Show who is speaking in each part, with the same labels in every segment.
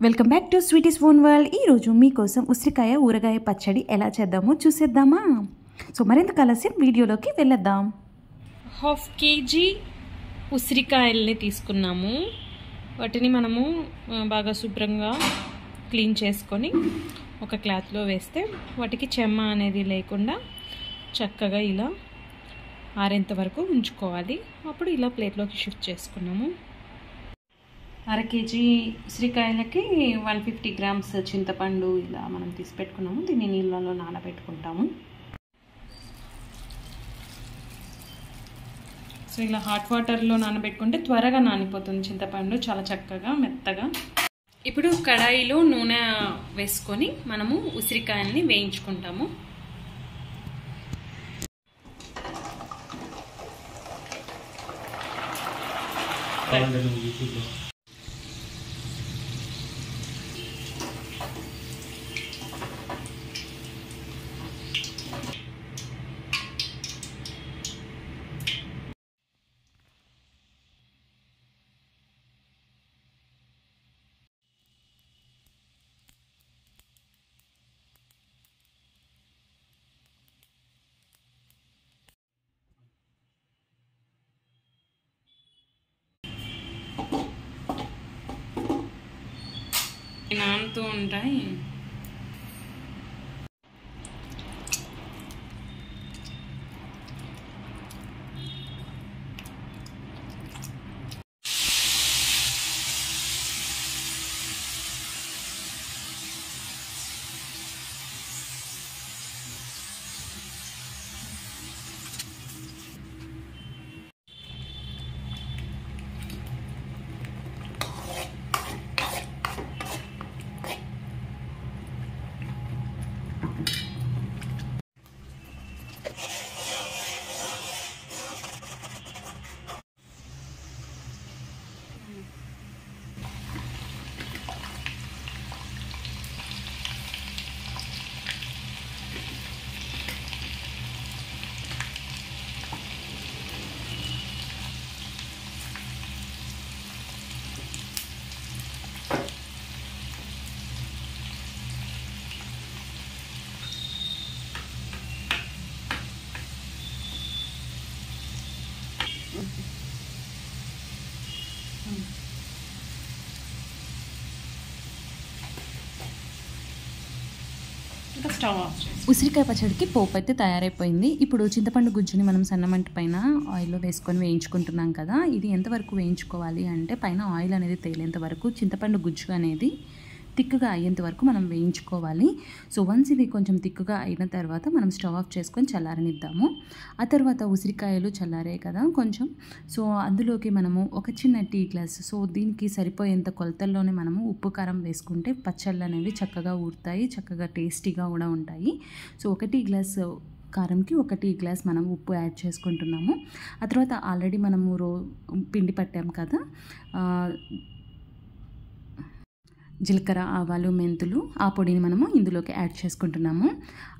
Speaker 1: Welcome back to Sweety Spoon World. ఈరోజు మీకోసం ఉసిరికాయ ఊరగాయ పచ్చడి ఎలా చేద్దామో చూసేద్దామా? సో మరింత ఆలస్యం వీడియోలోకి వెళ్ళేద్దాం.
Speaker 2: 1/2 kg ఉసిరికాయల్ని తీసుకున్నాము. వాటిని మనము బాగా శుభ్రంగా క్లీన్ చేసుకొని ఒక క్లాత్లో వేస్తే వాటికి చెమ్మ అనేది లేకుండా చక్కగా ఇలా ఆరేంత వరకు ఉంచుకోవాలి. అప్పుడు ఇలా ప్లేట్లోకి షిఫ్ట్ చేసుకున్నాము. 1/2 kg ఉసిరికాయలకి 150 grams చింతపండు ఇలా మనం తీసి పెట్టుకున్నాము. దీన్ని నీళ్ళలో నానబెట్టుకుంటాము. సో ఇలా హాట్ వాటర్లో నానబెట్టుకుంటే త్వరగా నానిపోతుంది చింతపండు, చాలా చక్కగా మెత్తగా. ఇప్పుడు కడాయిలో నూనె వేసుకొని మనము ఉసిరికాయల్ని వేయించుకుంటాము. నానుతూ ఉంటాయి.
Speaker 1: ఉసిరికాయ పచ్చడికి పోపు అయితే తయారైపోయింది. ఇప్పుడు చింతపండు గుజ్జుని మనం సన్నమంట పైన ఆయిల్లో వేసుకొని వేయించుకుంటున్నాం కదా. ఇది ఎంతవరకు వేయించుకోవాలి అంటే పైన ఆయిల్ అనేది తేలేంత వరకు చింతపండు గుజ్జు అనేది తిక్కుగా అయ్యేంత వరకు మనం వేయించుకోవాలి. సో వన్స్ ఇది కొంచెం తిక్కుగా అయిన తర్వాత మనం స్టవ్ ఆఫ్ చేసుకొని చల్లారనిద్దాము. ఆ తర్వాత ఉసిరికాయలు చల్లారాయి కదా కొంచెం, సో అందులోకి మనము ఒక చిన్న టీ గ్లాస్, సో దీనికి సరిపోయేంత కొలతల్లోనే మనము ఉప్పు కారం వేసుకుంటే పచ్చళ్ళు అనేవి చక్కగా ఊరుతాయి, చక్కగా టేస్టీగా కూడా ఉంటాయి. సో 1 టీ గ్లాస్ కారంకి 1 టీ గ్లాస్ మనం ఉప్పు యాడ్ చేసుకుంటున్నాము. ఆ తర్వాత ఆల్రెడీ మనము పిండి పట్టాం కదా, జీలకర్ర, ఆవాలు, మెంతులు, ఆ పొడిని మనము ఇందులోకి యాడ్ చేసుకుంటున్నాము.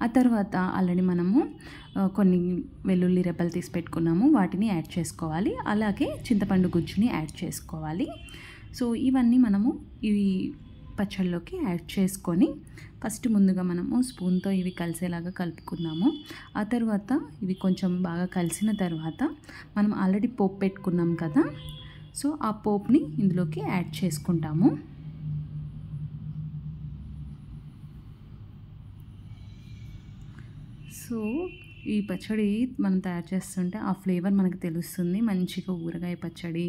Speaker 1: ఆ తర్వాత ఆల్రెడీ మనము కొన్ని వెల్లుల్లి రెబ్బలు తీసి పెట్టుకున్నాము, వాటిని యాడ్ చేసుకోవాలి. అలాగే చింతపండు గుజ్జుని యాడ్ చేసుకోవాలి. సో ఇవన్నీ మనము ఇవి పచ్చళ్ళలోకి యాడ్ చేసుకొని ఫస్ట్ ముందుగా మనము స్పూన్తో ఇవి కలిసేలాగా కలుపుకున్నాము. ఆ తర్వాత ఇవి కొంచెం బాగా కలిసిన తర్వాత మనం ఆల్రెడీ పోపు పెట్టుకున్నాం కదా, సో ఆ పోపుని ఇందులోకి యాడ్ చేసుకుంటాము. సో ఈ పచ్చడి మనం తయారు చేస్తుంటే ఆ ఫ్లేవర్ మనకు తెలుస్తుంది. మంచిగా ఊరగాయ పచ్చడి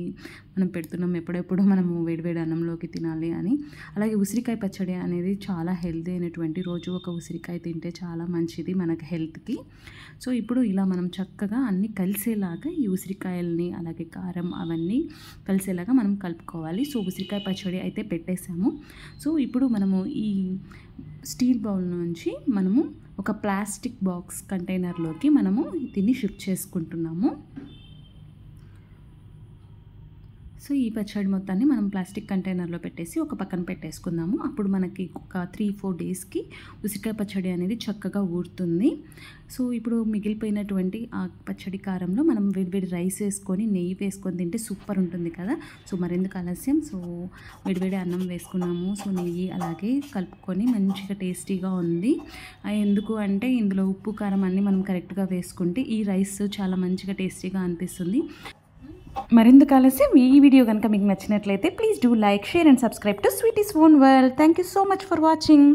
Speaker 1: మనం పెడుతున్నాం, ఎప్పుడెప్పుడు మనము వేడివేడి అన్నంలోకి తినాలి అని. అలాగే ఉసిరికాయ పచ్చడి అనేది చాలా హెల్తీ అయినటువంటి, రోజు ఒక ఉసిరికాయ తింటే చాలా మంచిది మనకి హెల్త్కి. సో ఇప్పుడు ఇలా మనం చక్కగా అన్నీ కలిసేలాగా ఈ ఉసిరికాయలని అలాగే కారం అవన్నీ కలిసేలాగా మనం కలుపుకోవాలి. సో ఉసిరికాయ పచ్చడి అయితే పెట్టేసాము. సో ఇప్పుడు మనము ఈ స్టీల్ బౌల్ నుంచి మనము ఒక ప్లాస్టిక్ బాక్స్ కంటైనర్లోకి మనము దీన్ని షిఫ్ట్ చేసుకుంటున్నాము. సో సో ఈ పచ్చడి మొత్తాన్ని మనం ప్లాస్టిక్ కంటైనర్లో పెట్టేసి ఒక పక్కన పెట్టేసుకుందాము. అప్పుడు మనకి ఒక 3-4 డేస్కి ఉసిరికాయ పచ్చడి అనేది చక్కగా ఊరుతుంది. సో ఇప్పుడు మిగిలిపోయినటువంటి ఆ పచ్చడి కారంలో మనం వేడివేడి రైస్ వేసుకొని నెయ్యి వేసుకొని తింటే సూపర్ ఉంటుంది కదా. సో మరెందుకు ఆలస్యం, సో వేడివేడి అన్నం వేసుకున్నాము. సో నెయ్యి అలాగే కలుపుకొని మంచిగా టేస్టీగా ఉంది. ఎందుకు అంటే ఇందులో ఉప్పు కారం అన్నీ మనం కరెక్ట్గా వేసుకుంటే ఈ రైస్ చాలా మంచిగా టేస్టీగా అనిపిస్తుంది. మరెందుకు ఆలస్యం, ఈ వీడియో కనుక మీకు నచ్చినట్లయితే please do like, share and subscribe to sweeties own world. Thank you so much for watching.